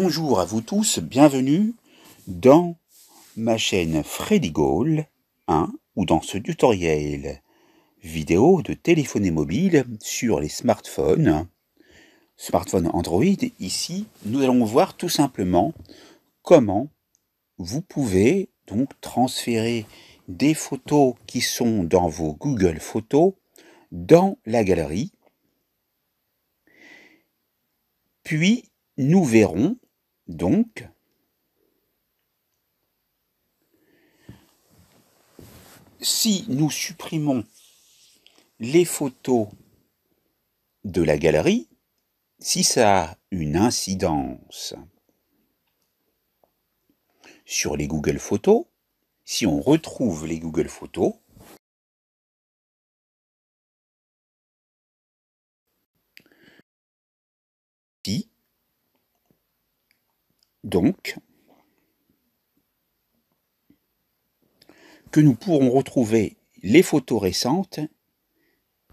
Bonjour à vous tous, bienvenue dans ma chaîne Freddy Gall 1 ou dans ce tutoriel vidéo de téléphonie mobile sur les smartphones Android. Ici, nous allons voir tout simplement comment vous pouvez donc transférer des photos qui sont dans vos Google Photos dans la galerie. Puis, nous verrons donc si nous supprimons les photos de la galerie, si ça a une incidence sur les Google Photos, si on retrouve les Google Photos, si, donc, que nous pourrons retrouver les photos récentes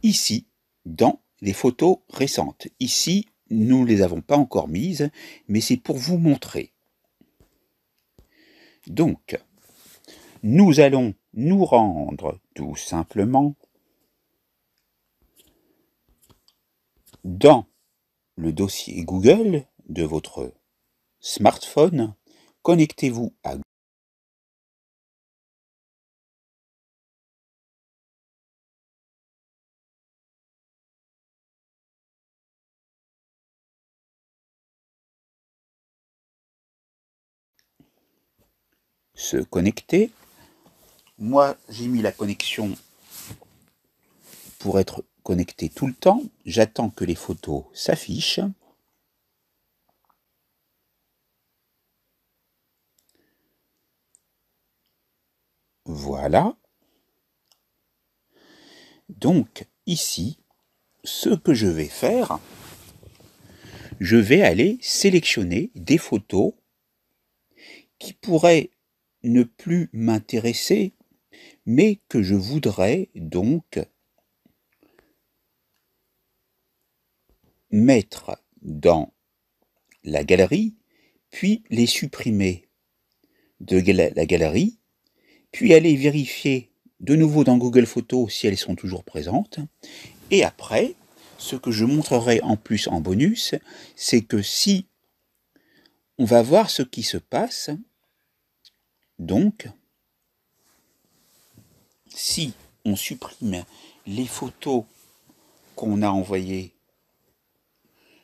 ici, dans les photos récentes. Ici, nous ne les avons pas encore mises, mais c'est pour vous montrer. Donc, nous allons nous rendre tout simplement dans le dossier Google de votre smartphone. Connectez-vous à se connecter. Moi, j'ai mis la connexion pour être connecté tout le temps. J'attends que les photos s'affichent. Voilà. Donc, ici, ce que je vais faire, je vais aller sélectionner des photos qui pourraient ne plus m'intéresser, mais que je voudrais donc mettre dans la galerie, puis les supprimer de la galerie, puis aller vérifier de nouveau dans Google Photos si elles sont toujours présentes. Et après, ce que je montrerai en plus en bonus, c'est que si on va voir ce qui se passe, donc, si on supprime les photos qu'on a envoyées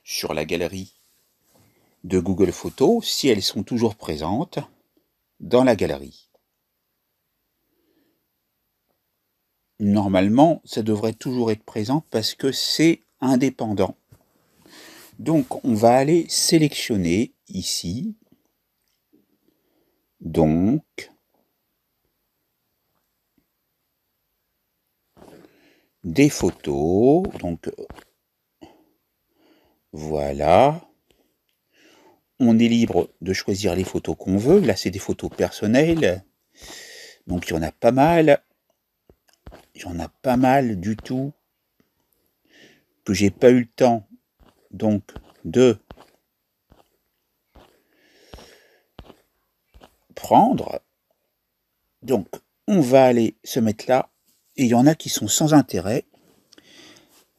sur la galerie de Google Photos, si elles sont toujours présentes dans la galerie. Normalement, ça devrait toujours être présent parce que c'est indépendant. Donc, on va aller sélectionner ici, donc, des photos, donc, voilà. On est libre de choisir les photos qu'on veut. Là, c'est des photos personnelles. Donc, il y en a pas mal. Il y en a pas mal du tout que j'ai pas eu le temps, donc, de prendre. Donc, on va aller se mettre là. Et il y en a qui sont sans intérêt.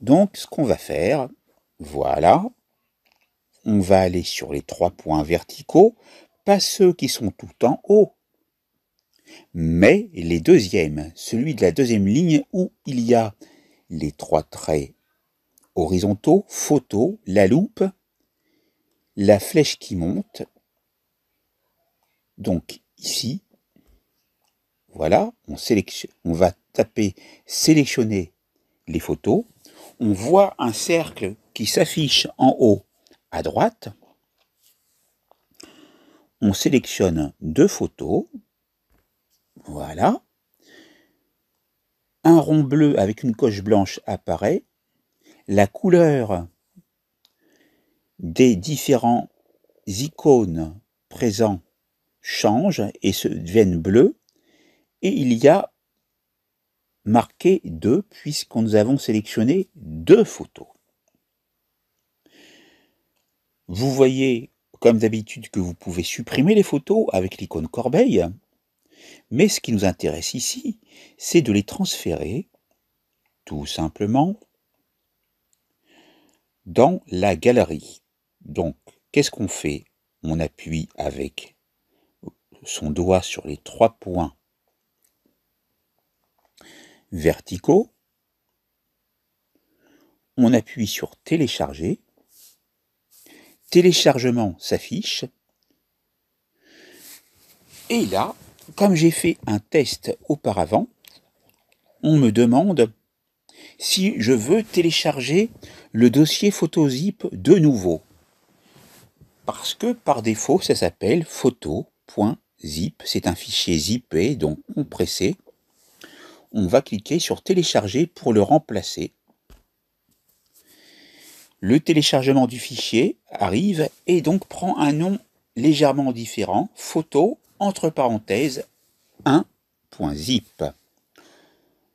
Donc, ce qu'on va faire, voilà. On va aller sur les 3 points verticaux, pas ceux qui sont tout en haut, mais les deuxièmes, celui de la deuxième ligne où il y a les 3 traits horizontaux, photo, la loupe, la flèche qui monte. Donc ici, voilà, on va taper sélectionner les photos. On voit un cercle qui s'affiche en haut à droite. On sélectionne 2 photos. Voilà. Un rond bleu avec une coche blanche apparaît. La couleur des différents icônes présents change et se deviennent bleus. Et il y a marqué 2 puisque nous avons sélectionné 2 photos. Vous voyez comme d'habitude que vous pouvez supprimer les photos avec l'icône corbeille, mais ce qui nous intéresse ici, c'est de les transférer, tout simplement, dans la galerie. Donc, qu'est-ce qu'on fait? On appuie avec son doigt sur les 3 points verticaux. On appuie sur télécharger. Téléchargement s'affiche. Et là, comme j'ai fait un test auparavant, on me demande si je veux télécharger le dossier PhotoZip de nouveau. Parce que par défaut, ça s'appelle photo.zip. C'est un fichier zippé, donc compressé. On va cliquer sur télécharger pour le remplacer. Le téléchargement du fichier arrive et donc prend un nom légèrement différent, photo entre parenthèses 1.zip.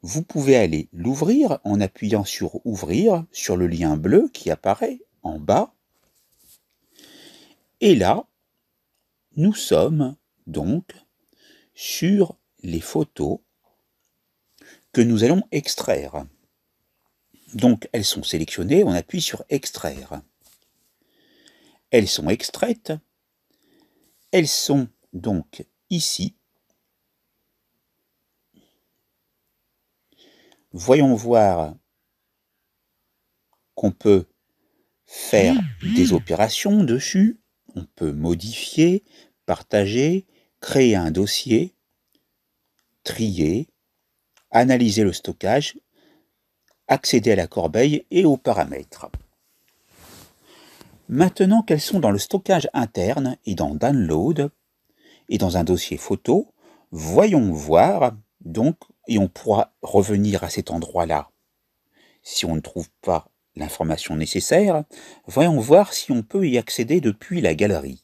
Vous pouvez aller l'ouvrir en appuyant sur ouvrir sur le lien bleu qui apparaît en bas. Et là, nous sommes donc sur les photos que nous allons extraire. Donc elles sont sélectionnées, on appuie sur extraire. Elles sont extraites. Elles sont donc ici. Voyons voir qu'on peut faire des opérations dessus. On peut modifier, partager, créer un dossier, trier, analyser le stockage, accéder à la corbeille et aux paramètres. Maintenant qu'elles sont dans le stockage interne et dans Download et dans un dossier photo, voyons voir donc, et on pourra revenir à cet endroit-là si on ne trouve pas l'information nécessaire, voyons voir si on peut y accéder depuis la galerie.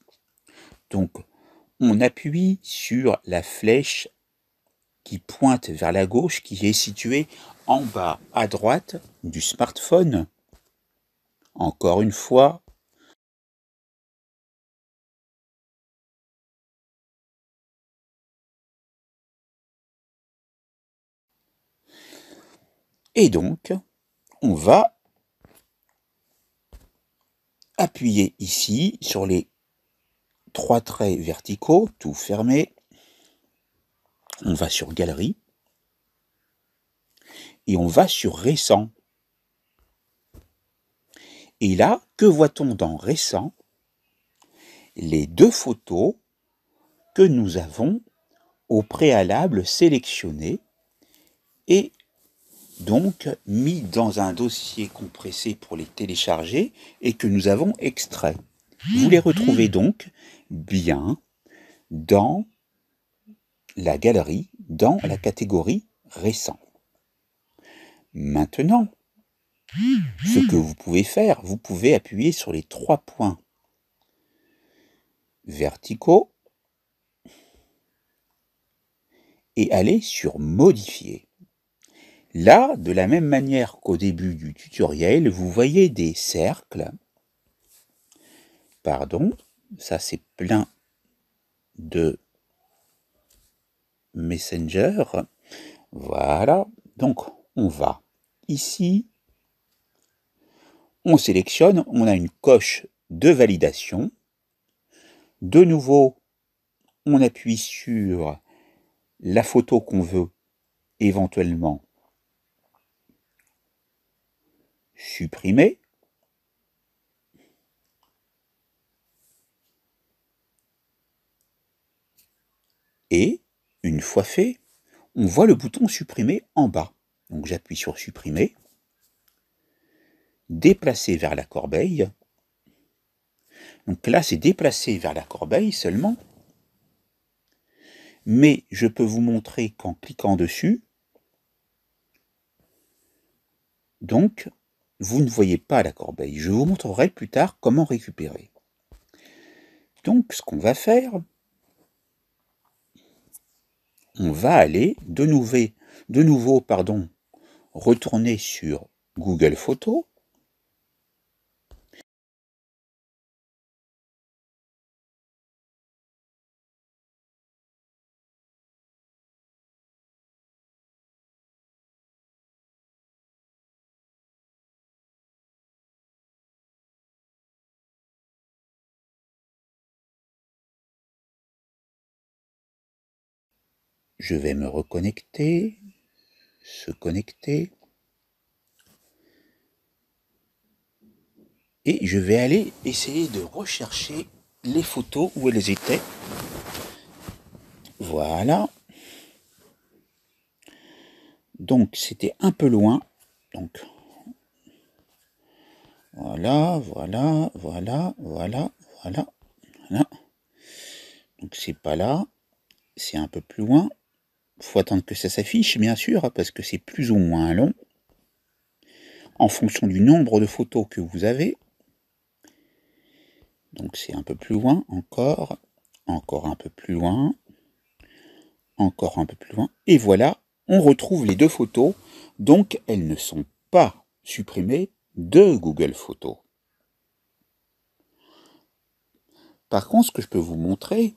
Donc, on appuie sur la flèche qui pointe vers la gauche, qui est située en bas à droite du smartphone. Encore une fois, et donc, on va appuyer ici sur les 3 traits verticaux, tout fermé. On va sur Galerie et on va sur Récent. Et là, que voit-on dans Récent? Les 2 photos que nous avons au préalable sélectionnées et donc mis dans un dossier compressé pour les télécharger et que nous avons extrait. Vous les retrouvez donc bien dans la galerie, dans la catégorie récent. Maintenant, ce que vous pouvez faire, vous pouvez appuyer sur les 3 points verticaux et aller sur modifier. Là, de la même manière qu'au début du tutoriel, vous voyez des cercles. Pardon, ça c'est plein de Messenger. Voilà, donc on va ici, on sélectionne, on a une coche de validation. De nouveau, on appuie sur la photo qu'on veut éventuellement supprimer. Et, une fois fait, on voit le bouton supprimer en bas. Donc j'appuie sur supprimer, déplacer vers la corbeille. Donc là, c'est déplacer vers la corbeille seulement. Mais je peux vous montrer qu'en cliquant dessus, donc, vous ne voyez pas la corbeille. Je vous montrerai plus tard comment récupérer. Donc, ce qu'on va faire, on va aller de nouveau, retourner sur Google Photos. je vais me reconnecter, se connecter, et je vais aller essayer de rechercher les photos où elles étaient. Voilà. Donc c'était un peu loin. Donc voilà. Donc c'est pas là. C'est un peu plus loin. Faut attendre que ça s'affiche, bien sûr, parce que c'est plus ou moins long. En fonction du nombre de photos que vous avez. Donc c'est un peu plus loin, encore un peu plus loin, encore un peu plus loin. Et voilà, on retrouve les deux photos. Donc elles ne sont pas supprimées de Google Photos. Par contre, ce que je peux vous montrer,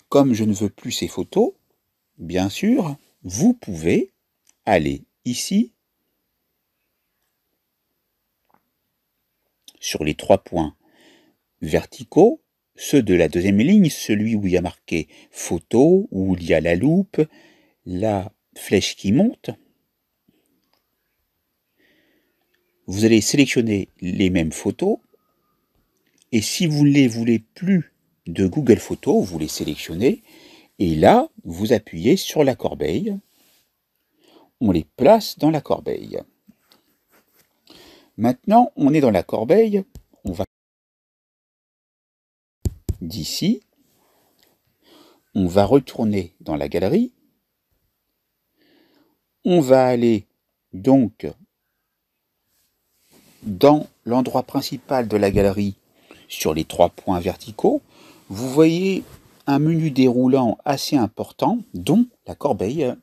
comme je ne veux plus ces photos, bien sûr, vous pouvez aller ici, sur les 3 points verticaux, ceux de la deuxième ligne, celui où il y a marqué photo, où il y a la loupe, la flèche qui monte. Vous allez sélectionner les mêmes photos, et si vous ne les voulez plus de Google Photos, vous les sélectionnez, et là, vous appuyez sur la corbeille. On les place dans la corbeille. Maintenant, on est dans la corbeille, on va d'ici, on va retourner dans la galerie, on va aller donc dans l'endroit principal de la galerie sur les 3 points verticaux. Vous voyez un menu déroulant assez important, dont la corbeille.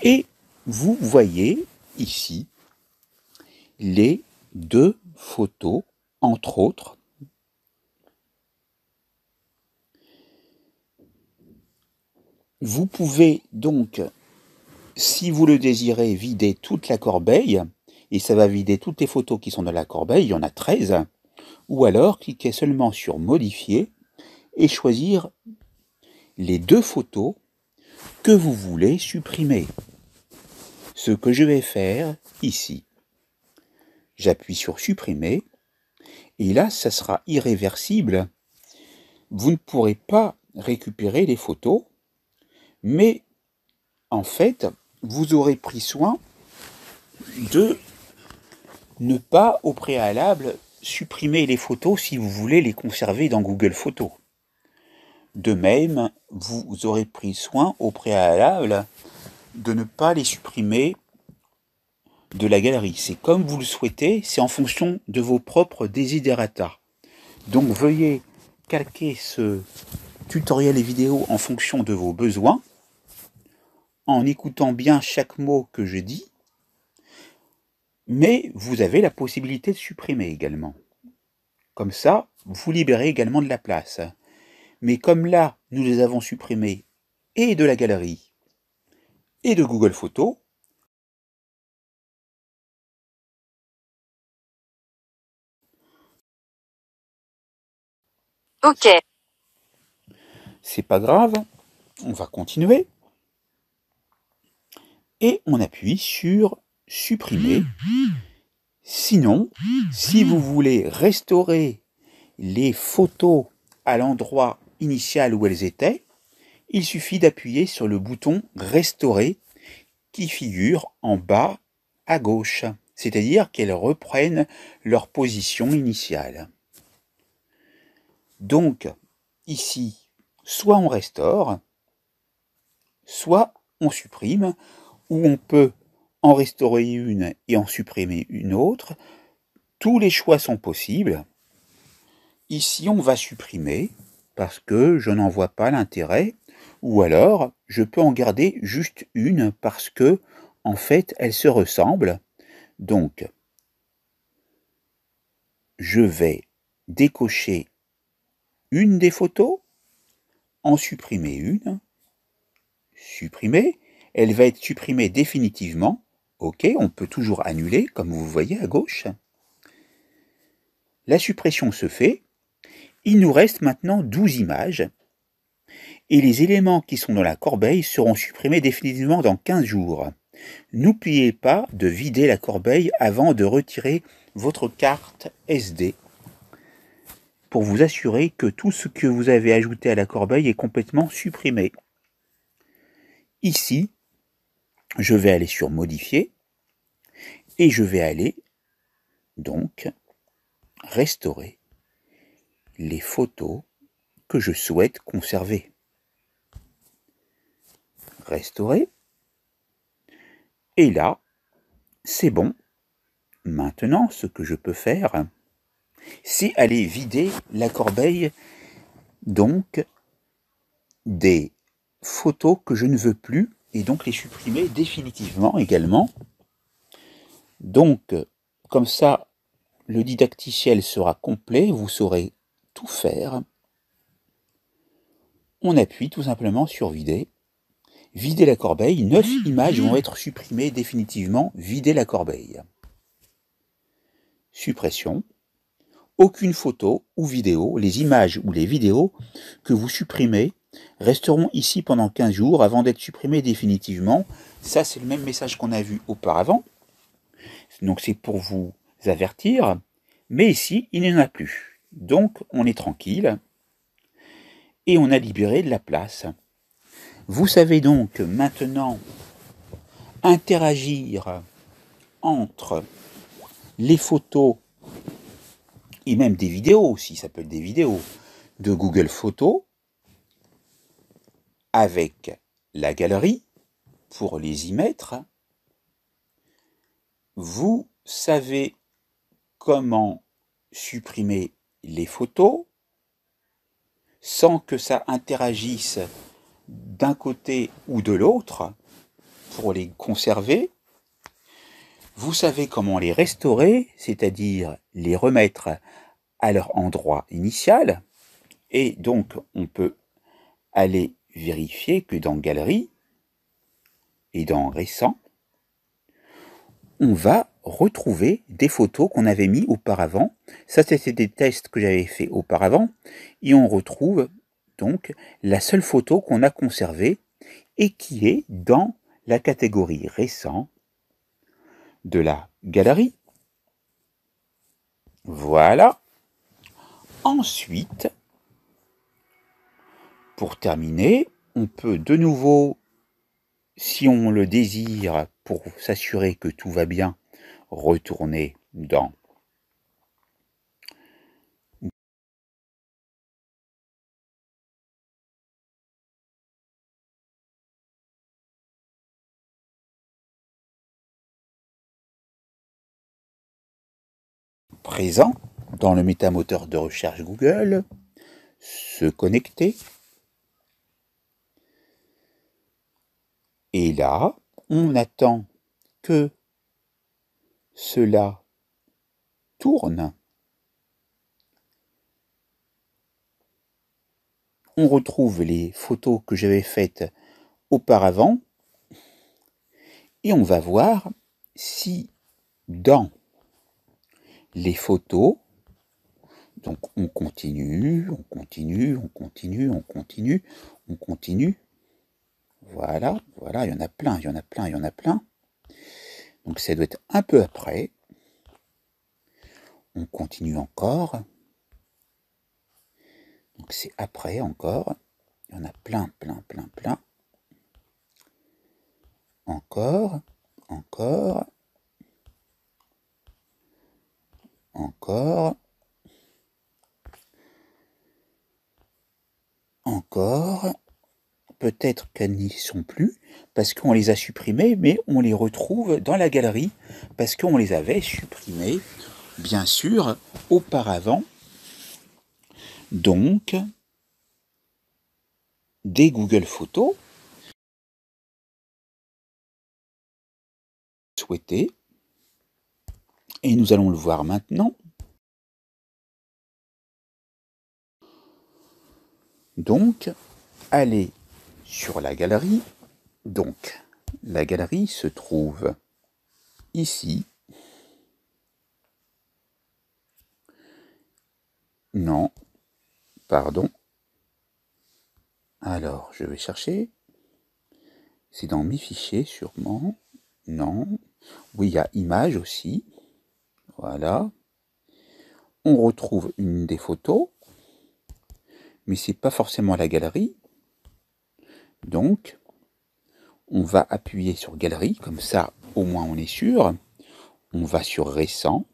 Et vous voyez ici les 2 photos, entre autres. Vous pouvez donc, si vous le désirez, vider toute la corbeille, et ça va vider toutes les photos qui sont dans la corbeille, il y en a 13, ou alors cliquez seulement sur Modifier et choisir les 2 photos que vous voulez supprimer. Ce que je vais faire ici. J'appuie sur Supprimer, et là, ça sera irréversible. Vous ne pourrez pas récupérer les photos, mais en fait, vous aurez pris soin de ne pas au préalable supprimer les photos si vous voulez les conserver dans Google Photos. De même, vous aurez pris soin au préalable de ne pas les supprimer de la galerie. C'est comme vous le souhaitez, c'est en fonction de vos propres desiderata. Donc veuillez calquer ce tutoriel et vidéo en fonction de vos besoins, en écoutant bien chaque mot que je dis, mais vous avez la possibilité de supprimer également. Comme ça, vous libérez également de la place. Mais comme là, nous les avons supprimés et de la galerie et de Google Photos, Ok. c'est pas grave, on va continuer. Et on appuie sur Supprimer. Sinon, si vous voulez restaurer les photos à l'endroit initial où elles étaient, il suffit d'appuyer sur le bouton Restaurer qui figure en bas à gauche, c'est-à-dire qu'elles reprennent leur position initiale. Donc, ici, soit on restaure, soit on supprime, ou on peut en restaurer une et en supprimer une autre. Tous les choix sont possibles. Ici, on va supprimer parce que je n'en vois pas l'intérêt, ou alors je peux en garder juste une parce que, en fait, elles se ressemblent. Donc, je vais décocher une des photos, en supprimer une, supprimer, elle va être supprimée définitivement. Ok, on peut toujours annuler, comme vous voyez à gauche. La suppression se fait. Il nous reste maintenant 12 images. et les éléments qui sont dans la corbeille seront supprimés définitivement dans 15 jours. N'oubliez pas de vider la corbeille avant de retirer votre carte SD pour vous assurer que tout ce que vous avez ajouté à la corbeille est complètement supprimé. Ici, je vais aller sur Modifier et je vais aller donc restaurer les photos que je souhaite conserver. Restaurer. Et là, c'est bon. Maintenant, ce que je peux faire, c'est aller vider la corbeille donc des photos que je ne veux plus et donc les supprimer définitivement également. Donc, comme ça, le didacticiel sera complet, vous saurez tout faire. On appuie tout simplement sur vider. Vider la corbeille, 9 images vont être supprimées définitivement. Vider la corbeille. Suppression. Aucune photo ou vidéo, les images ou les vidéos que vous supprimez resteront ici pendant 15 jours avant d'être supprimées définitivement. Ça, c'est le même message qu'on a vu auparavant. Donc, c'est pour vous avertir. Mais ici, il n'y en a plus. Donc, on est tranquille. Et on a libéré de la place. Vous savez donc maintenant interagir entre les photos et même des vidéos aussi, ça peut être des vidéos de Google Photos avec la galerie pour les y mettre. Vous savez comment supprimer les photos sans que ça interagisse d'un côté ou de l'autre pour les conserver. Vous savez comment les restaurer, c'est-à-dire les remettre à leur endroit initial. Et donc, on peut aller vérifier que dans Galerie et dans Récent, on va retrouver des photos qu'on avait mis auparavant. Ça, c'était des tests que j'avais fait auparavant. Et on retrouve donc la seule photo qu'on a conservée et qui est dans la catégorie Récent de la galerie. Voilà. Ensuite, pour terminer, on peut de nouveau, si on le désire, pour s'assurer que tout va bien, retourner dans Présent, dans le métamoteur de recherche Google, se connecter. Et là, on attend que cela tourne. On retrouve les photos que j'avais faites auparavant et on va voir si dans les photos, donc on continue, on continue, on continue, on continue, on continue. Voilà, voilà, il y en a plein, il y en a plein, il y en a plein. Donc ça doit être un peu après. On continue encore. Donc c'est après encore. Il y en a plein, plein, plein, plein. Encore, encore, encore, encore. Peut-être qu'elles n'y sont plus parce qu'on les a supprimées, mais on les retrouve dans la galerie parce qu'on les avait supprimées, bien sûr, auparavant. Donc, des Google Photos souhaitées, et nous allons le voir maintenant. Donc, allez sur la galerie. Donc, la galerie se trouve ici. Non, pardon. Alors, je vais chercher. C'est dans mes fichiers, sûrement. Non. Oui, il y a images aussi. Voilà. On retrouve une des photos. Mais c'est pas forcément la galerie. Donc, on va appuyer sur galerie. Comme ça, au moins, on est sûr. On va sur récent.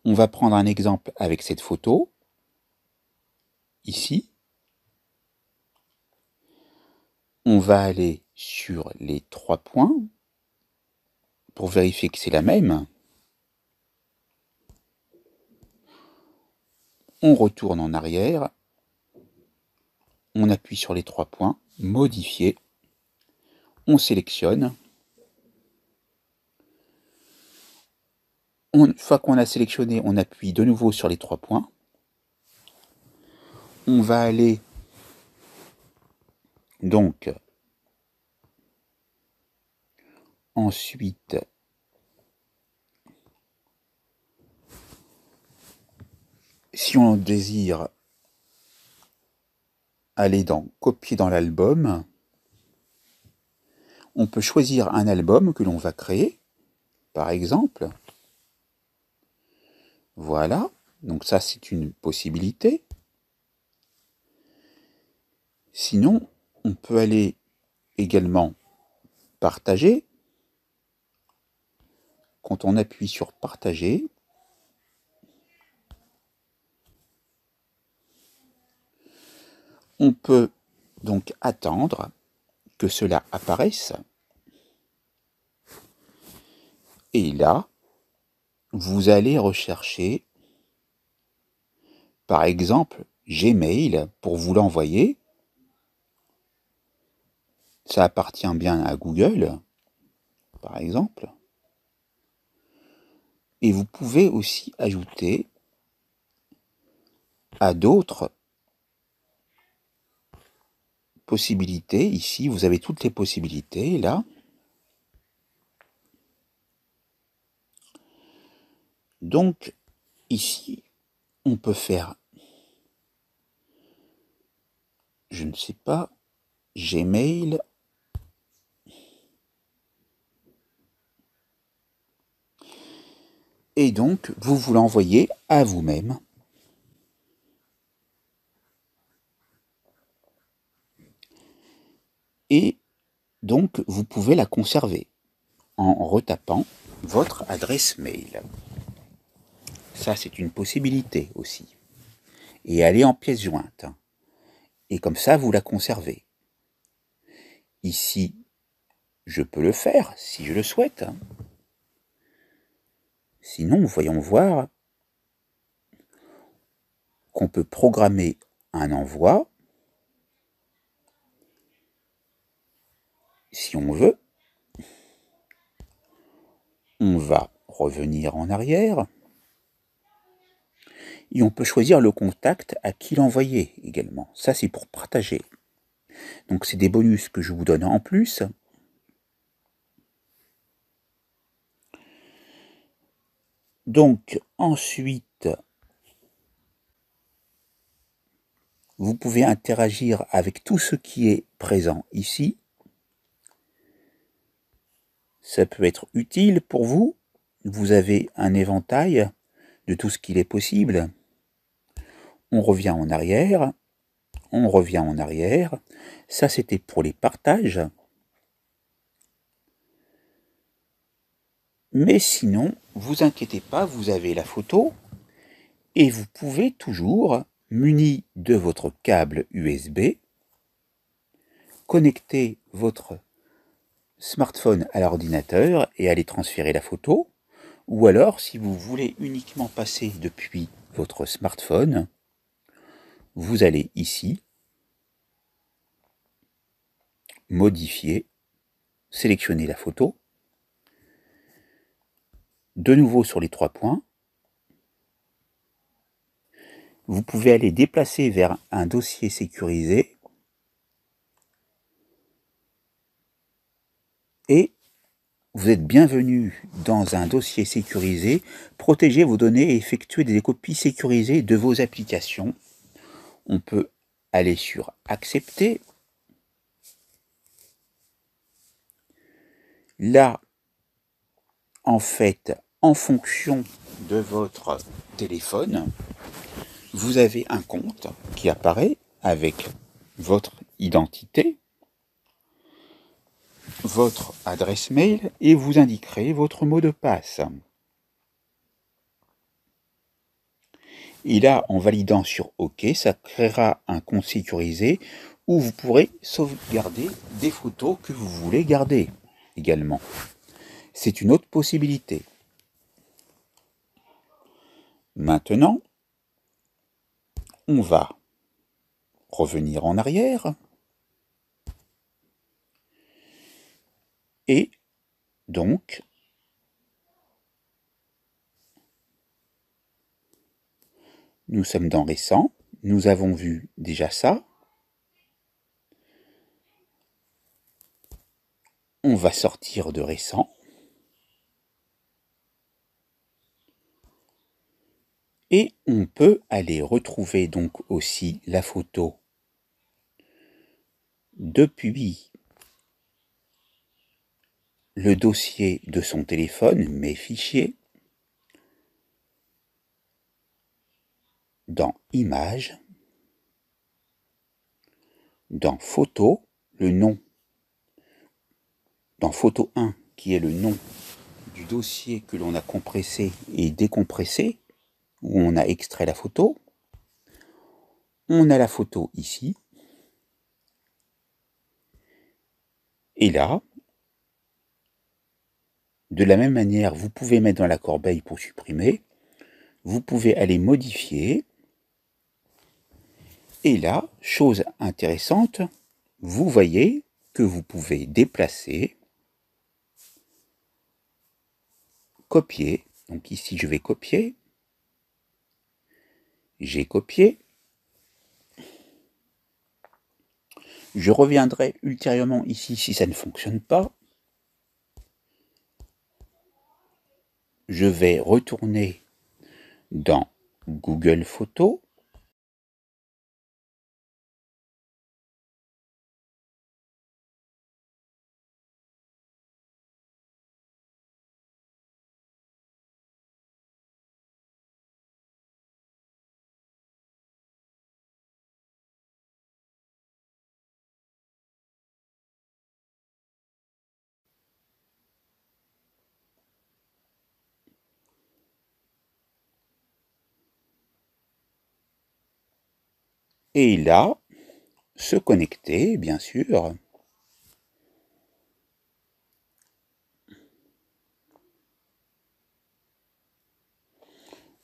On va prendre un exemple avec cette photo. Ici. On va aller sur les 3 points pour vérifier que c'est la même. On retourne en arrière. On appuie sur les 3 points, modifier. On sélectionne. Une fois qu'on a sélectionné, on appuie de nouveau sur les 3 points. On va aller donc ensuite si on désire aller dans copier dans l'album, on peut choisir un album que l'on va créer, par exemple. Voilà, donc ça c'est une possibilité. Sinon, on peut aller également partager. Quand on appuie sur partager, on peut donc attendre que cela apparaisse. Et là, vous allez rechercher, par exemple, Gmail pour vous l'envoyer. Ça appartient bien à Google, par exemple. Et vous pouvez aussi ajouter à d'autres possibilités. Ici, vous avez toutes les possibilités, là. Donc, ici, on peut faire, je ne sais pas, Gmail. Et donc, vous l'envoyez à vous-même. Et donc, vous pouvez la conserver en retapant votre adresse mail. Ça, c'est une possibilité aussi. Et elle est en pièce jointe. Et comme ça, vous la conservez. Ici, je peux le faire si je le souhaite. Sinon, voyons voir qu'on peut programmer un envoi si on veut. On va revenir en arrière. Et on peut choisir le contact à qui l'envoyer également. Ça, c'est pour partager. Donc, c'est des bonus que je vous donne en plus. Donc, ensuite, vous pouvez interagir avec tout ce qui est présent ici. Ça peut être utile pour vous. Vous avez un éventail de tout ce qu'il est possible. On revient en arrière. On revient en arrière. Ça, c'était pour les partages. Mais sinon, vous inquiétez pas, vous avez la photo. Et vous pouvez toujours, muni de votre câble USB, connecter votre smartphone à l'ordinateur et aller transférer la photo. Ou alors, si vous voulez uniquement passer depuis votre smartphone, vous allez ici, modifier, sélectionner la photo, de nouveau sur les 3 points. Vous pouvez aller déplacer vers un dossier sécurisé et vous êtes bienvenu dans un dossier sécurisé. Protégez vos données et effectuez des copies sécurisées de vos applications. On peut aller sur accepter. Là, en fait, en fonction de votre téléphone, vous avez un compte qui apparaît avec votre identité, votre adresse mail et vous indiquerez votre mot de passe. Et là, en validant sur OK, ça créera un compte sécurisé où vous pourrez sauvegarder des photos que vous voulez garder également. C'est une autre possibilité. Maintenant, on va revenir en arrière et donc nous sommes dans récent, nous avons vu déjà ça. On va sortir de récent. Et on peut aller retrouver donc aussi la photo depuis le dossier de son téléphone, mes fichiers, dans Images, dans Photos, le nom, dans Photo 1, qui est le nom du dossier que l'on a compressé et décompressé, où on a extrait la photo. On a la photo ici. Et là, de la même manière, vous pouvez mettre dans la corbeille pour supprimer. Vous pouvez aller modifier. Et là, chose intéressante, vous voyez que vous pouvez déplacer, copier. Donc ici, je vais copier. J'ai copié. Je reviendrai ultérieurement ici si ça ne fonctionne pas. Je vais retourner dans Google Photos. Et là, se connecter, bien sûr.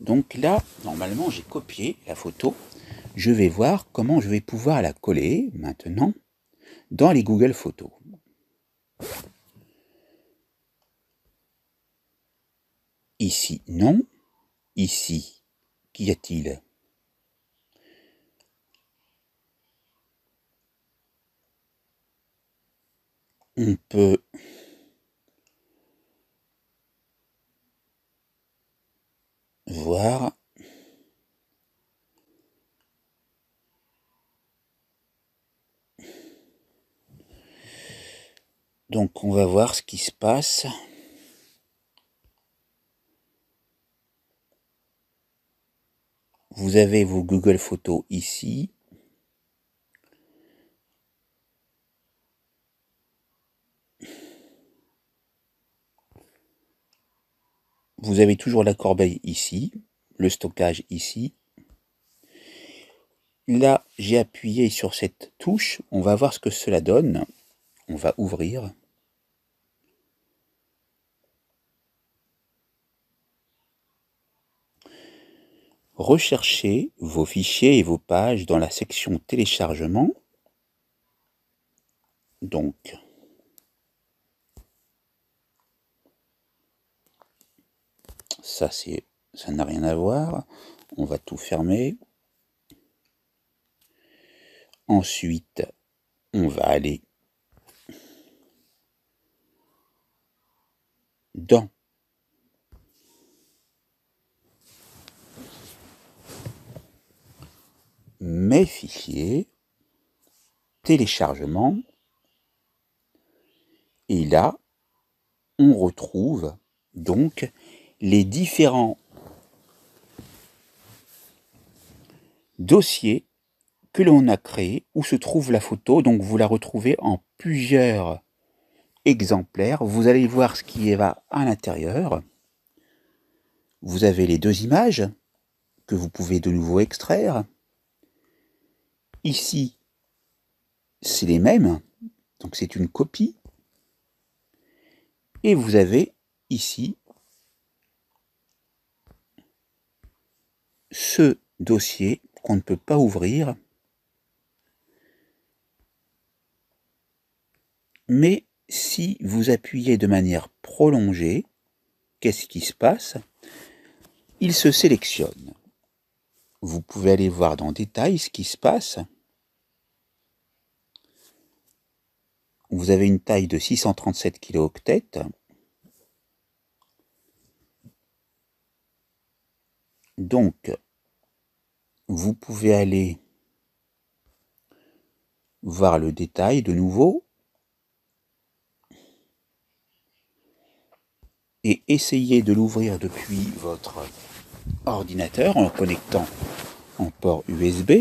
Donc là, normalement, j'ai copié la photo. Je vais voir comment je vais pouvoir la coller maintenant dans les Google Photos. Ici, non. Ici, qu'y a-t-il? On peut voir. Donc on va voir ce qui se passe. Vous avez vos Google Photos ici. Vous avez toujours la corbeille ici, le stockage ici. Là, j'ai appuyé sur cette touche. On va voir ce que cela donne. On va ouvrir. Recherchez vos fichiers et vos pages dans la section téléchargement. Donc, ça n'a rien à voir. On va tout fermer. Ensuite, on va aller dans mes fichiers. téléchargement. Et là, on retrouve donc les différents dossiers que l'on a créés où se trouve la photo. Donc vous la retrouvez en plusieurs exemplaires. Vous allez voir ce qui va à l'intérieur. Vous avez les deux images que vous pouvez de nouveau extraire. Ici, c'est les mêmes, donc c'est une copie. Et vous avez ici ce dossier qu'on ne peut pas ouvrir, mais si vous appuyez de manière prolongée, qu'est-ce qui se passe? Il se sélectionne. Vous pouvez aller voir dans Détails ce qui se passe. Vous avez une taille de 637 kilooctets. Donc, vous pouvez aller voir le détail de nouveau et essayer de l'ouvrir depuis votre ordinateur en le connectant en port USB.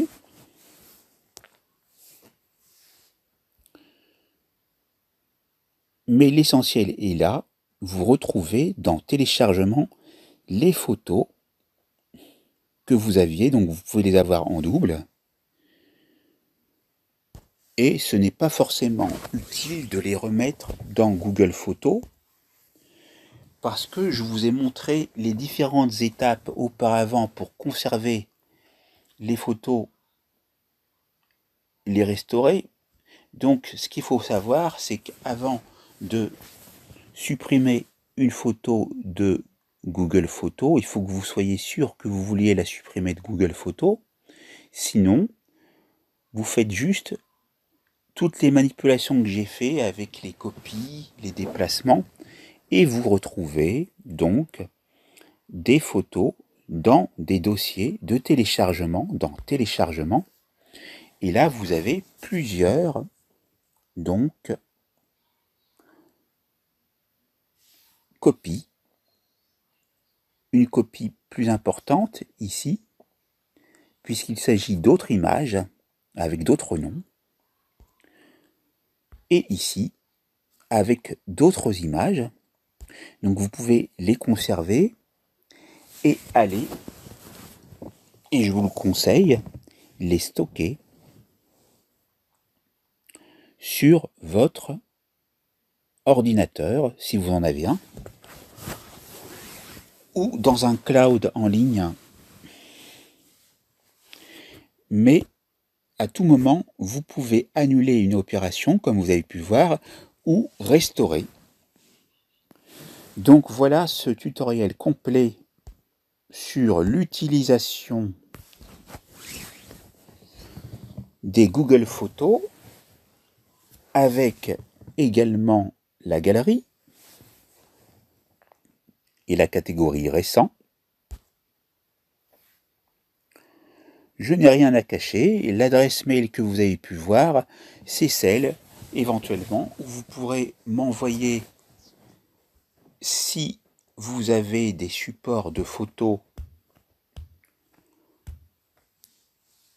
Mais l'essentiel est là, vous retrouvez dans téléchargement les photos que vous aviez, donc vous pouvez les avoir en double. Et ce n'est pas forcément utile de les remettre dans Google Photos, parce que je vous ai montré les différentes étapes auparavant pour conserver les photos, les restaurer. Donc ce qu'il faut savoir, c'est qu'avant de supprimer une photo de Google Photos, il faut que vous soyez sûr que vous vouliez la supprimer de Google Photos. Sinon, vous faites juste toutes les manipulations que j'ai fait avec les copies, les déplacements, et vous retrouvez donc des photos dans des dossiers de téléchargement, dans téléchargement. Et là, vous avez plusieurs donc copies. Une copie plus importante ici, puisqu'il s'agit d'autres images avec d'autres noms. Et ici, avec d'autres images. Donc vous pouvez les conserver et aller, et je vous le conseille, les stocker sur votre ordinateur, si vous en avez un, ou dans un cloud en ligne. Mais à tout moment, vous pouvez annuler une opération, comme vous avez pu voir, ou restaurer. Donc voilà ce tutoriel complet sur l'utilisation des Google Photos, avec également la galerie et la catégorie récent. Je n'ai rien à cacher, l'adresse mail que vous avez pu voir, c'est celle, éventuellement, où vous pourrez m'envoyer, si vous avez des supports de photos,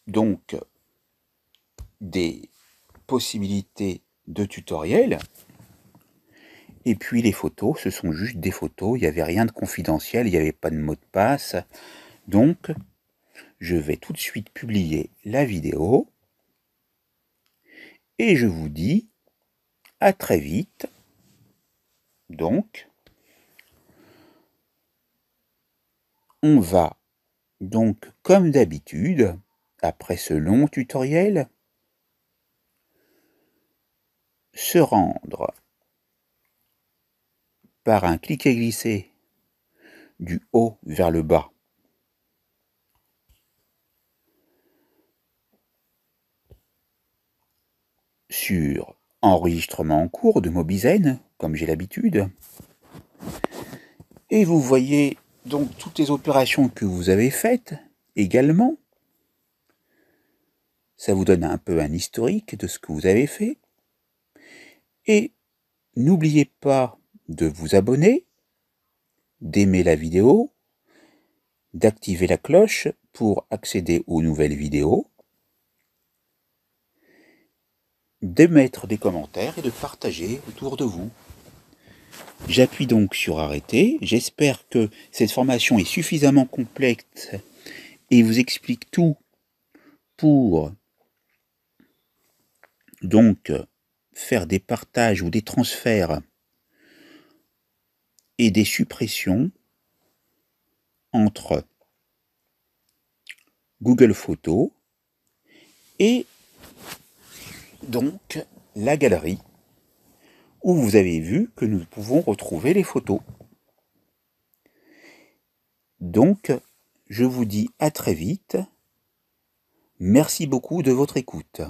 donc des possibilités de tutoriel. Et puis les photos, ce sont juste des photos, il n'y avait rien de confidentiel, il n'y avait pas de mot de passe. Donc, je vais tout de suite publier la vidéo. Et je vous dis à très vite. Donc, on va donc, comme d'habitude, après ce long tutoriel, se rendre par un cliquer-glisser du haut vers le bas sur enregistrement en cours de Mobizen, comme j'ai l'habitude. Et vous voyez donc toutes les opérations que vous avez faites également. Ça vous donne un peu un historique de ce que vous avez fait. Et n'oubliez pas de vous abonner, d'aimer la vidéo, d'activer la cloche pour accéder aux nouvelles vidéos, de mettre des commentaires et de partager autour de vous. J'appuie donc sur arrêter. J'espère que cette formation est suffisamment complète et vous explique tout pour donc faire des partages ou des transferts et des suppressions entre Google Photos et donc la galerie où vous avez vu que nous pouvons retrouver les photos. Donc, je vous dis à très vite. Merci beaucoup de votre écoute.